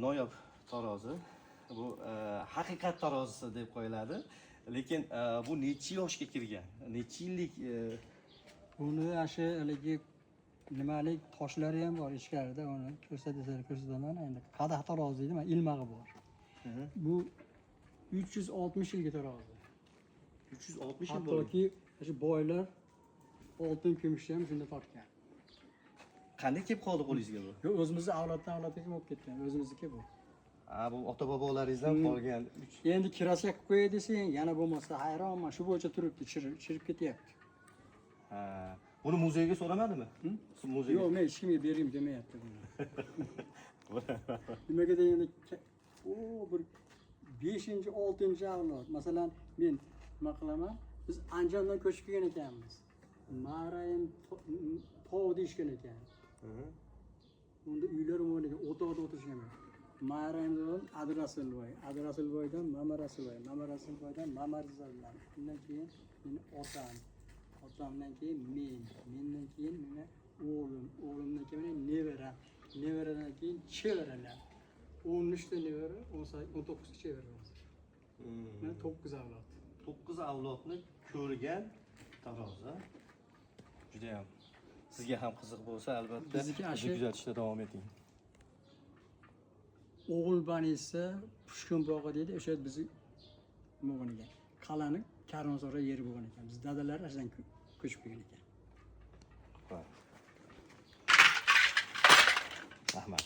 Noyob tarozi. Bu haqiqat tarozisi deb qo'yiladi. Lekin bu necha yoshga kirgan? Necha yillik? Buni ashi haligi nimalik toshlari ham bor ichkarida, uni ko'rsataman. Endi qadah tarozi deydi, mana ilmag'i bor. Bu 360 yilga tarozi. 360 yil bo'ldi. Hattoki shu boylar oltin kumushni ham shunda topgan. Qanday kelib qoldi qo'lingizga bu? Yo'q, o'zimizning avloddan avlodga bo'lib ketgan, o'zimizniki bu. Bu ota bobolaringizdan qolgan. Endi kirasa qilib qo'yay desang, yana bo'lmasa hayronman, shu bo'yicha turibdi, chirib ketyapti. Buni muzeyga so'ramadimi? Muzeyga. Yo'q, men hech kimga berayim demayapti buni. Nimaga deganda bir 5-6 avlod. Masalan, men nima qilaman? Biz Andijondan ko'chib kelgan ekanmiz. Marayim tov deyishgan ekan. Unda uylar bo'lgan, o'toqda o'tirishgan. Marayimdan Adrasulboydan Mama Rasulboydan Mama Rizallar. Undan keyin meni otamdan keyin mendan keyin meni o'g'limdan keyin nevaradan keyin chevaralar. 13 ta nevara, 19 ta chevara. Mana 9 avlod. 9 avlodni ko'rgan tarozi. Juda ham sizga ham qiziq bo'lsa, albatta bizni kuzatishda davom eting. O'g'il banisi Pushkin bog'i deydi, o'sha bizni bo'lgan ekan. Qal'ani karvonsaroy yeri bo'lgan ekan. Biz dadalar ashdan ko'chib kelgan ekan. Rahmat.